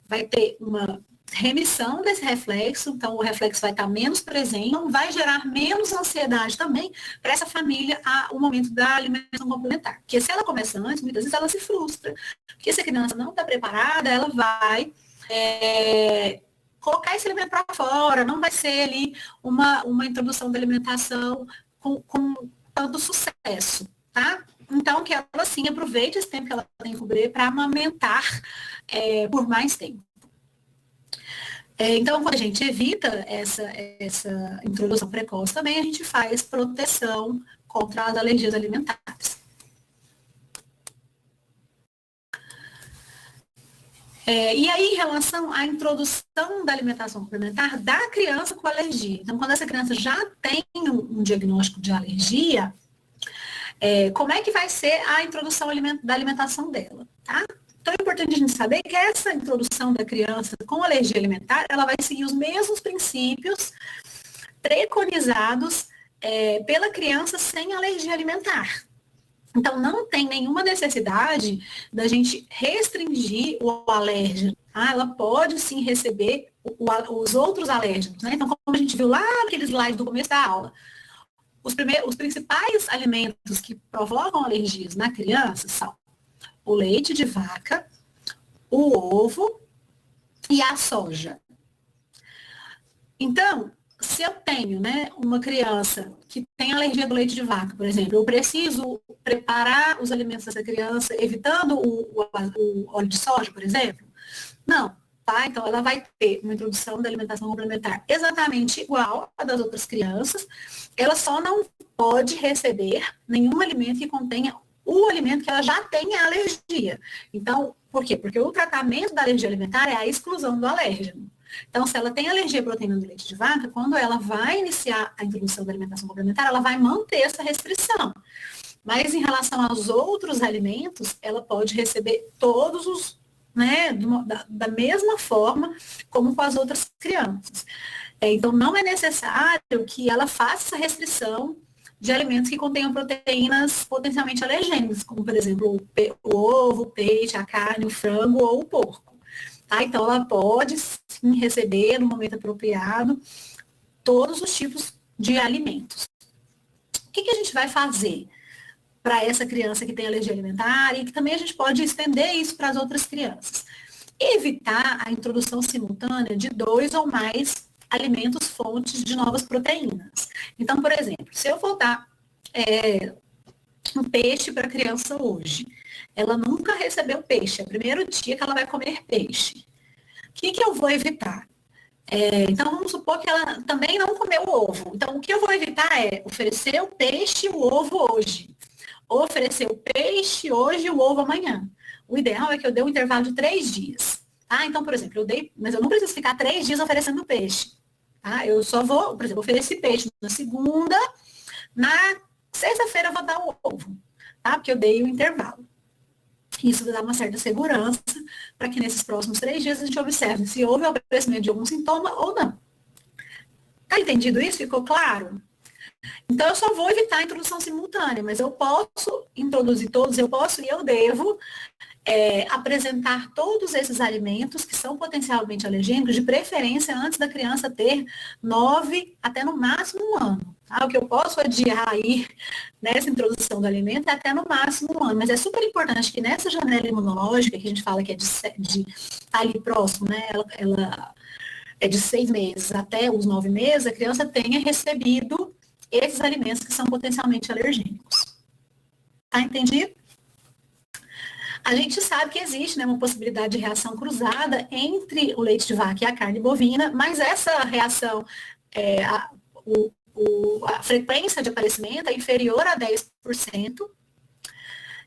vai ter uma remissão desse reflexo, então o reflexo vai estar menos presente, então vai gerar menos ansiedade também para essa família o momento da alimentação complementar. Porque se ela começa antes, muitas vezes ela se frustra, porque se a criança não está preparada, ela vai colocar esse alimento para fora, não vai ser ali uma introdução da alimentação com tanto sucesso, tá? Então, que ela, sim, aproveite esse tempo que ela tem que cobrir para amamentar por mais tempo. Então, quando a gente evita essa introdução precoce, também a gente faz proteção contra as alergias alimentares. E aí, em relação à introdução da alimentação complementar da criança com alergia. Então, quando essa criança já tem um diagnóstico de alergia, como é que vai ser a introdução da alimentação dela, tá? Então, é importante a gente saber que essa introdução da criança com alergia alimentar, ela vai seguir os mesmos princípios preconizados pela criança sem alergia alimentar. Então, não tem nenhuma necessidade da gente restringir o alérgeno. Ela pode, sim, receber os outros alérgenos, né? Então, como a gente viu lá naquele slide do começo da aula, os principais alimentos que provocam alergias na criança são o leite de vaca, o ovo e a soja. Então, se eu tenho, né, uma criança que tem alergia do leite de vaca, por exemplo, eu preciso preparar os alimentos dessa criança evitando o óleo de soja, por exemplo? Não, tá? Então, ela vai ter uma introdução da alimentação complementar exatamente igual à das outras crianças, ela só não pode receber nenhum alimento que contenha o alimento que ela já tem alergia. Então, por quê? Porque o tratamento da alergia alimentar é a exclusão do alérgeno. Então, se ela tem alergia à proteína do leite de vaca, quando ela vai iniciar a introdução da alimentação complementar, ela vai manter essa restrição. Mas em relação aos outros alimentos, ela pode receber todos os, né, da mesma forma como com as outras crianças. Então, não é necessário que ela faça essa restrição de alimentos que contenham proteínas potencialmente alergênicas, como, por exemplo, o ovo, o peixe, a carne, o frango ou o porco. Tá? Então, ela pode, sim, receber, no momento apropriado, todos os tipos de alimentos. O que a gente vai fazer para essa criança que tem alergia alimentar e que também a gente pode estender isso para as outras crianças? Evitar a introdução simultânea de 2 ou mais alimentos fontes de novas proteínas. Então, por exemplo, se eu vou dar um peixe para a criança hoje, ela nunca recebeu peixe, é o primeiro dia que ela vai comer peixe. O que eu vou evitar? Então, vamos supor que ela também não comeu o ovo. Então, o que eu vou evitar é oferecer o peixe e o ovo hoje. Ou oferecer o peixe hoje e o ovo amanhã. O ideal é que eu dê um intervalo de 3 dias. Então, por exemplo, mas eu não preciso ficar 3 dias oferecendo peixe. Eu só vou, por exemplo, oferecer peixe na segunda, na sexta-feira eu vou dar o ovo, porque eu dei o intervalo. Isso dá uma certa segurança para que nesses próximos 3 dias a gente observe se houve o aparecimento de algum sintoma ou não. Tá entendido isso? Ficou claro? Então, eu só vou evitar a introdução simultânea, mas eu posso introduzir todos, eu posso e eu devo apresentar todos esses alimentos que são potencialmente alergênicos, de preferência antes da criança ter 9 até no máximo 1 ano. O que eu posso adiar aí nessa introdução do alimento é até no máximo 1 ano, mas é super importante que nessa janela imunológica, que a gente fala que é de ali próximo, né, ela é de 6 meses até os 9 meses, a criança tenha recebido esses alimentos que são potencialmente alergênicos. Tá entendido? A gente sabe que existe, né, uma possibilidade de reação cruzada entre o leite de vaca e a carne bovina, mas essa reação, a frequência de aparecimento é inferior a 10%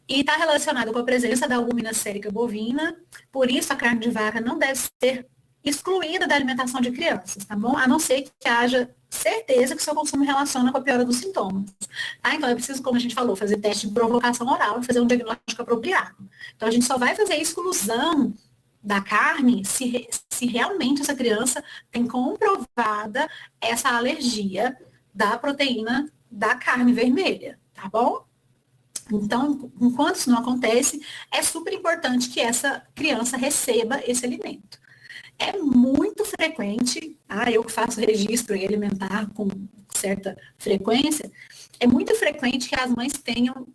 e está relacionada com a presença da albumina sérica bovina, por isso a carne de vaca não deve ser excluída da alimentação de crianças, tá bom? A não ser que haja certeza que o seu consumo relaciona com a piora dos sintomas. Então, é preciso, como a gente falou, fazer teste de provocação oral e fazer um diagnóstico apropriado. Então, a gente só vai fazer a exclusão da carne se realmente essa criança tem comprovada essa alergia da proteína da carne vermelha, tá bom? Então, enquanto isso não acontece, é super importante que essa criança receba esse alimento. é muito frequente, eu que faço registro alimentar com certa frequência, é muito frequente que as mães tenham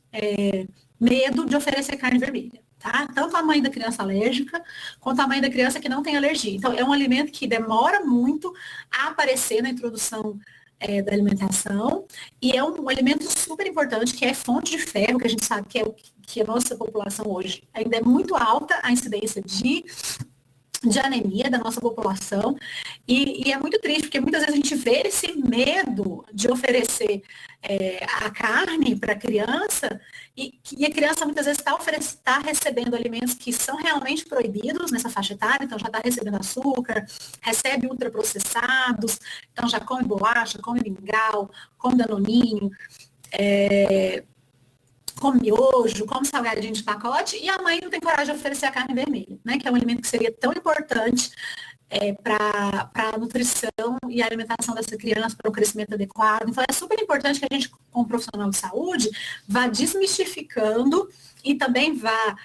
medo de oferecer carne vermelha. Tá? Tanto a mãe da criança alérgica, quanto a mãe da criança que não tem alergia. Então, é um alimento que demora muito a aparecer na introdução da alimentação, e é um alimento super importante, que é fonte de ferro, que a gente sabe que a nossa população hoje ainda é muito alta a incidência de anemia da nossa população, e é muito triste, porque muitas vezes a gente vê esse medo de oferecer a carne para a criança, e a criança muitas vezes está recebendo alimentos que são realmente proibidos nessa faixa etária, então já está recebendo açúcar, recebe ultraprocessados, então já come bolacha, come mingau, come danoninho, come miojo, come salgadinho de pacote, e a mãe não tem coragem de oferecer a carne vermelha, né? Que é um alimento que seria tão importante para a nutrição e a alimentação dessa criança, para o crescimento adequado. Então, é super importante que a gente, como profissional de saúde, vá desmistificando e também vá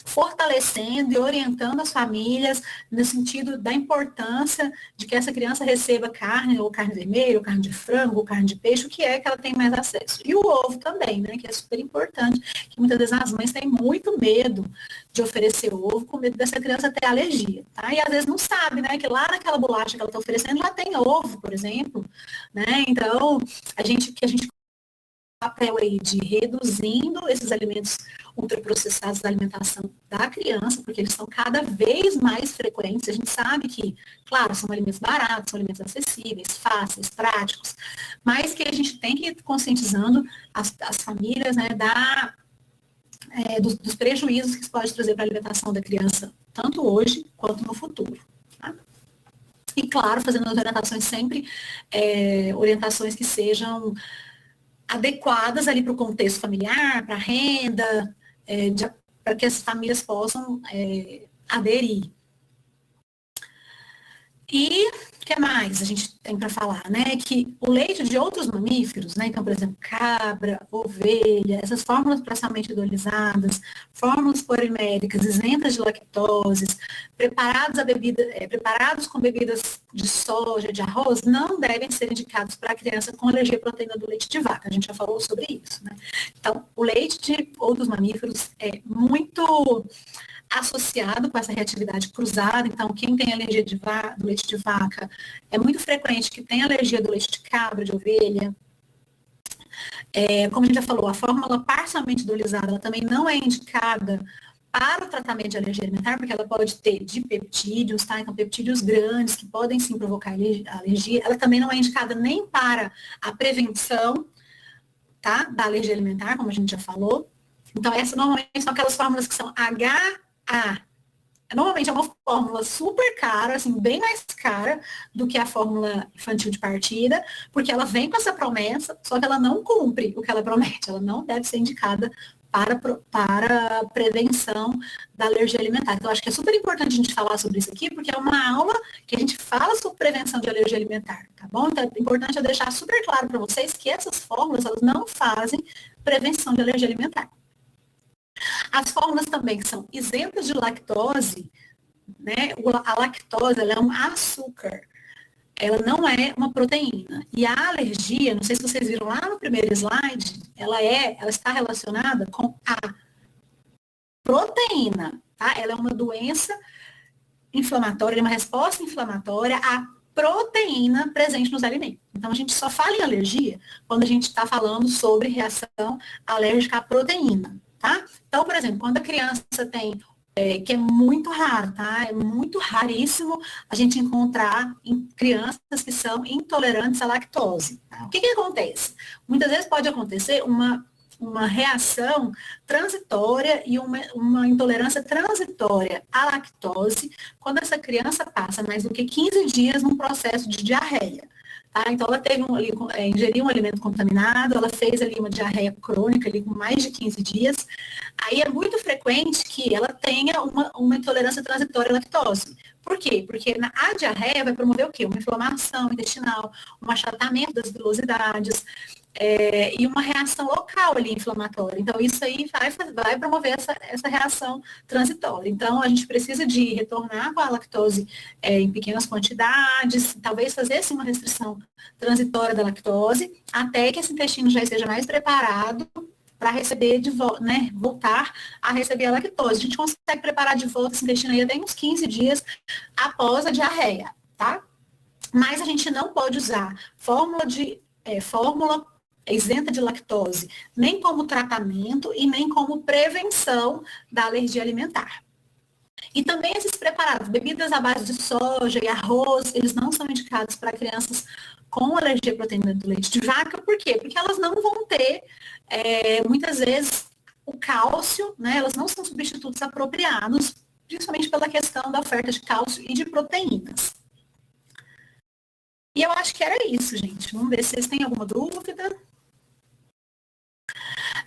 fortalecendo e orientando as famílias no sentido da importância de que essa criança receba carne, ou carne vermelha, ou carne de frango, ou carne de peixe, o que é que ela tem mais acesso. E o ovo também, né, que é super importante, que muitas vezes as mães têm muito medo de oferecer ovo, com medo dessa criança ter alergia, tá? E às vezes não sabe, né, que lá naquela bolacha que ela está oferecendo já tem ovo, por exemplo, né? Então, a gente papel aí de reduzindo esses alimentos ultraprocessados da alimentação da criança, porque eles são cada vez mais frequentes. A gente sabe que, claro, são alimentos baratos, são alimentos acessíveis, fáceis, práticos, mas que a gente tem que ir conscientizando as famílias, né, dos prejuízos que isso pode trazer para a alimentação da criança, tanto hoje quanto no futuro. Tá? E, claro, fazendo as orientações sempre, orientações que sejam adequadas ali para o contexto familiar, para a renda, para que as famílias possam aderir. E o que mais a gente tem para falar, né? Que o leite de outros mamíferos, né? Então, por exemplo, cabra, ovelha, essas fórmulas parcialmente idrolizadas, fórmulas poliméricas isentas de lactoses, preparados com bebidas de soja, de arroz, não devem ser indicados para a criança com alergia à proteína do leite de vaca. A gente já falou sobre isso, né? Então, o leite de outros mamíferos é muito associado com essa reatividade cruzada. Então, quem tem alergia do leite de vaca, é muito frequente que tenha alergia do leite de cabra, de ovelha. Como a gente já falou, a fórmula parcialmente idrolizada, ela também não é indicada para o tratamento de alergia alimentar, porque ela pode ter dipeptídeos, tá? Então, peptídeos grandes que podem sim provocar alergia. Ela também não é indicada nem para a prevenção, tá? Da alergia alimentar, como a gente já falou. Então, essas normalmente são aquelas fórmulas que são normalmente é uma fórmula super cara, assim, bem mais cara do que a fórmula infantil de partida, porque ela vem com essa promessa, só que ela não cumpre o que ela promete. Ela não deve ser indicada para prevenção da alergia alimentar. Então, acho que é super importante a gente falar sobre isso aqui, porque é uma aula que a gente fala sobre prevenção de alergia alimentar, tá bom? Então, é importante eu deixar super claro para vocês que essas fórmulas, elas não fazem prevenção de alergia alimentar. As fórmulas também são isentas de lactose, né? A lactose, ela é um açúcar, ela não é uma proteína. E a alergia, não sei se vocês viram lá no primeiro slide, ela está relacionada com a proteína, tá? Ela é uma doença inflamatória, uma resposta inflamatória à proteína presente nos alimentos. Então, a gente só fala em alergia quando a gente está falando sobre reação alérgica à proteína. Tá? Então, por exemplo, quando a criança tem, que é muito raro, tá? É muito raríssimo a gente encontrar em crianças que são intolerantes à lactose. Tá? O que acontece? Muitas vezes pode acontecer uma reação transitória e uma intolerância transitória à lactose quando essa criança passa mais do que 15 dias num processo de diarreia. Então, ela teve ingeriu um alimento contaminado, ela fez ali uma diarreia crônica ali com mais de 15 dias. Aí é muito frequente que ela tenha uma intolerância transitória à lactose, Por quê? Porque a diarreia vai promover o quê? Uma inflamação intestinal, um achatamento das vilosidades, e uma reação local ali inflamatória. Então, isso aí vai promover essa reação transitória. Então, a gente precisa de retornar com a lactose em pequenas quantidades, talvez fazer sim uma restrição transitória da lactose, até que esse intestino já esteja mais preparado para receber né, voltar a receber a lactose. A gente consegue preparar de volta esse intestino aí até uns 15 dias após a diarreia, tá? Mas a gente não pode usar fórmula isenta de lactose, nem como tratamento e nem como prevenção da alergia alimentar. E também esses preparados, bebidas à base de soja e arroz, eles não são indicados para crianças com alergia à proteína do leite de vaca, por quê? Porque elas não vão ter, muitas vezes, o cálcio, né? Elas não são substitutos apropriados, principalmente pela questão da oferta de cálcio e de proteínas. E eu acho que era isso, gente. Vamos ver se vocês têm alguma dúvida.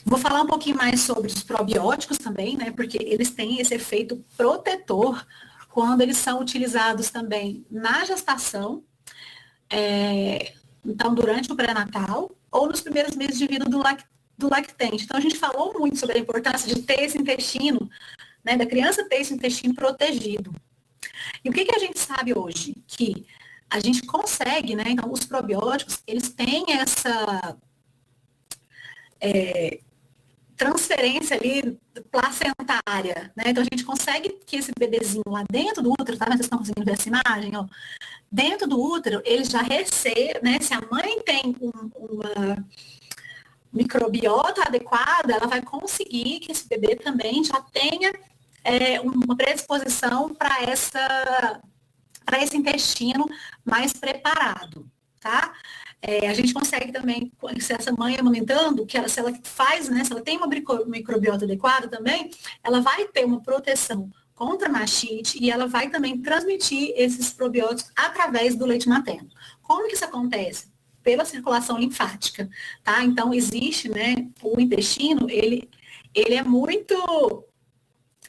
Vou falar um pouquinho mais sobre os probióticos também, né? Porque eles têm esse efeito protetor quando eles são utilizados também na gestação, então durante o pré-natal ou nos primeiros meses de vida do lactente. Então a gente falou muito sobre a importância de ter esse intestino, né? Da criança ter esse intestino protegido. E o que a gente sabe hoje? Que a gente consegue, né? Então os probióticos, eles têm essa transferência ali placentária, né? Então a gente consegue que esse bebezinho lá dentro do útero, tá? Vocês estão conseguindo ver essa imagem, ó? Dentro do útero, ele já recebe, né? Se a mãe tem uma microbiota adequada, ela vai conseguir que esse bebê também já tenha uma predisposição para esse intestino mais preparado, tá? A gente consegue também, se essa mãe amamentando, se ela faz, né, se ela tem uma microbiota adequada também, ela vai ter uma proteção contra a mastite e ela vai também transmitir esses probióticos através do leite materno. Como que isso acontece? Pela circulação linfática, tá? Então, existe, né, o intestino, ele é muito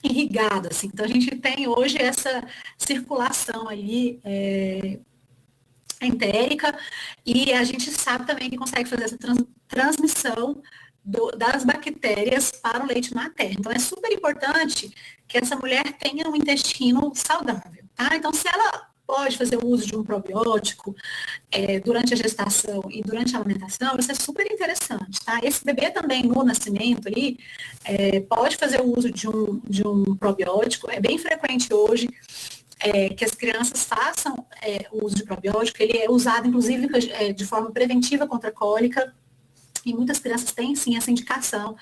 irrigado, assim. Então, a gente tem hoje essa circulação aí, entérica, e a gente sabe também que consegue fazer essa transmissão das bactérias para o leite materno. Então, é super importante que essa mulher tenha um intestino saudável, tá? Então, se ela pode fazer o uso de um probiótico durante a gestação e durante a amamentação, isso é super interessante, tá? Esse bebê também, no nascimento aí, pode fazer o uso de um probiótico, é bem frequente hoje, que as crianças façam o uso de probiótico, ele é usado, inclusive, de forma preventiva contra a cólica, e muitas crianças têm, sim, essa indicação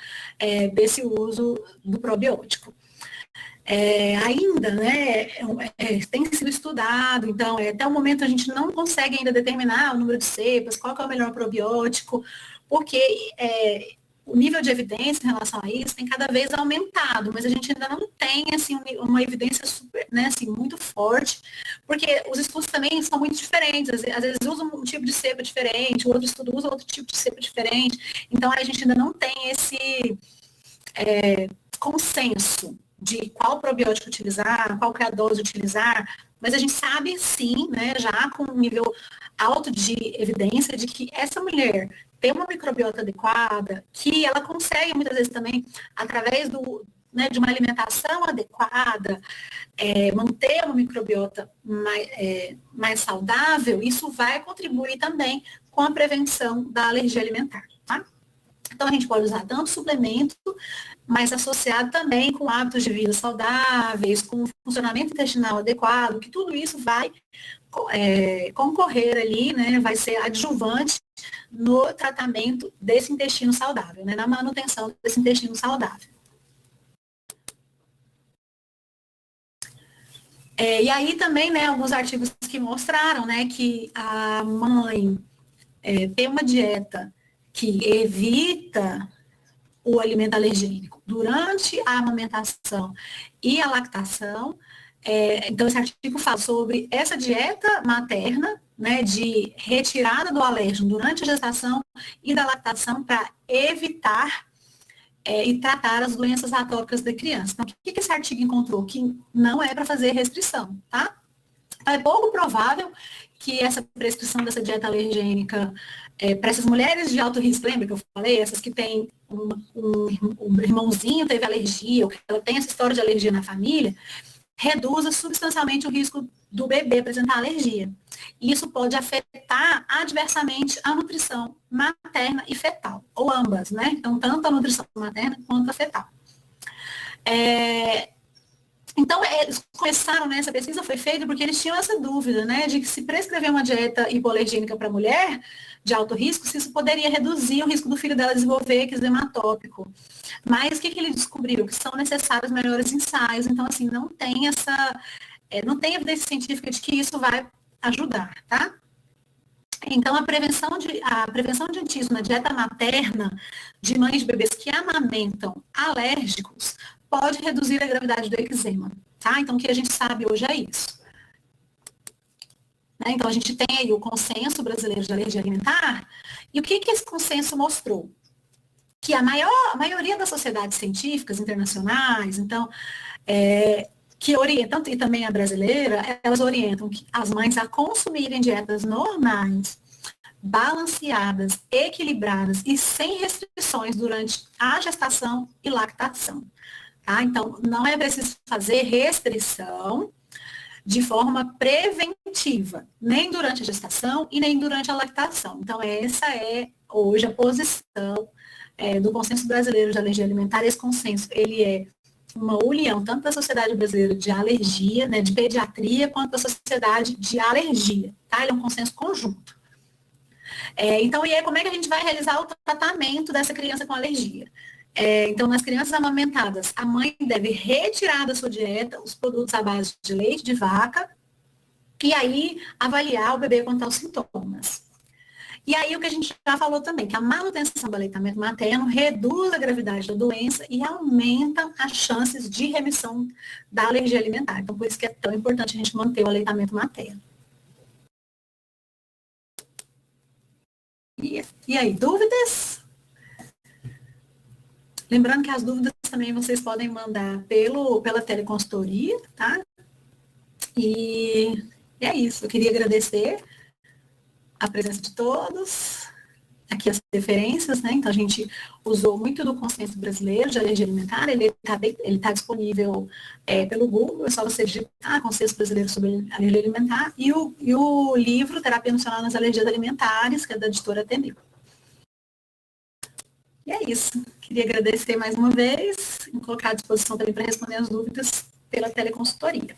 desse uso do probiótico. Ainda, né, tem sido estudado, então, até o momento a gente não consegue ainda determinar o número de cepas, qual que é o melhor probiótico, porque o nível de evidência em relação a isso tem cada vez aumentado, mas a gente ainda não tem, assim, uma evidência super, né, assim, muito forte, porque os estudos também são muito diferentes, às vezes usam um tipo de cepa diferente, o outro estudo usa outro tipo de cepa diferente, então a gente ainda não tem esse consenso de qual probiótico utilizar, qual que é a dose utilizar, mas a gente sabe sim, né, já com um nível alto de evidência de que essa mulher tem uma microbiota adequada, que ela consegue muitas vezes também, através de uma alimentação adequada, manter uma microbiota mais saudável, isso vai contribuir também com a prevenção da alergia alimentar, tá? Então, a gente pode usar tanto suplemento, mas associado também com hábitos de vida saudáveis, com funcionamento intestinal adequado, que tudo isso vai concorrer ali, né, vai ser adjuvante no tratamento desse intestino saudável, né, na manutenção desse intestino saudável. E aí também, né, alguns artigos que mostraram, né, que a mãe tem uma dieta que evita o alimento alergênico durante a amamentação e a lactação. Então, esse artigo fala sobre essa dieta materna, né, de retirada do alérgeno durante a gestação e da lactação para evitar e tratar as doenças atópicas da criança. Então, o que esse artigo encontrou? Que não é para fazer restrição, tá? Então, é pouco provável que essa prescrição dessa dieta alergênica para essas mulheres de alto risco, lembra que eu falei? Essas que têm um irmãozinho teve alergia, ou que ela tem essa história de alergia na família, reduza substancialmente o risco do bebê apresentar alergia. E isso pode afetar adversamente a nutrição materna e fetal, ou ambas, né? Então, tanto a nutrição materna quanto a fetal. Então, eles começaram, né, essa pesquisa foi feita porque eles tinham essa dúvida, né, de que se prescrever uma dieta hipoalergênica para mulher de alto risco, se isso poderia reduzir o risco do filho dela desenvolver eczema atópico. Mas o que ele descobriu? Que são necessários melhores ensaios. Então, assim, não tem evidência científica de que isso vai ajudar, tá? Então, a prevenção de autismo na dieta materna de mães de bebês que amamentam alérgicos pode reduzir a gravidade do eczema, tá? Então, o que a gente sabe hoje é isso. Né? Então, a gente tem aí o Consenso Brasileiro de Alergia Alimentar, e o que esse consenso mostrou? Que a maioria das sociedades científicas internacionais, então, que orientam, e também a brasileira, elas orientam as mães a consumirem dietas normais, balanceadas, equilibradas e sem restrições durante a gestação e lactação. Tá? Então, não é preciso fazer restrição de forma preventiva, nem durante a gestação e nem durante a lactação. Então, essa é hoje a posição do Consenso Brasileiro de Alergia Alimentar. Esse consenso, ele é uma união tanto da Sociedade Brasileira de Alergia, né, de Pediatria, quanto da Sociedade de Alergia. Tá? Ele é um consenso conjunto. Então, e aí, como é que a gente vai realizar o tratamento dessa criança com alergia? Então, nas crianças amamentadas, a mãe deve retirar da sua dieta os produtos à base de leite de vaca e aí avaliar o bebê quanto aos sintomas. E aí, o que a gente já falou também, que a manutenção do aleitamento materno reduz a gravidade da doença e aumenta as chances de remissão da alergia alimentar. Então, por isso que é tão importante a gente manter o aleitamento materno. E aí, dúvidas? Lembrando que as dúvidas também vocês podem mandar pela teleconsultoria, tá? E é isso. Eu queria agradecer a presença de todos. Aqui as referências, né? Então, a gente usou muito do Consenso Brasileiro de Alergia Alimentar. Ele tá disponível pelo Google. É só você digitar Consenso Brasileiro sobre Alergia Alimentar. E o livro Terapia Nutricional nas Alergias Alimentares, que é da editora Ateneu. E é isso. Queria agradecer mais uma vez e colocar à disposição também para responder as dúvidas pela teleconsultoria.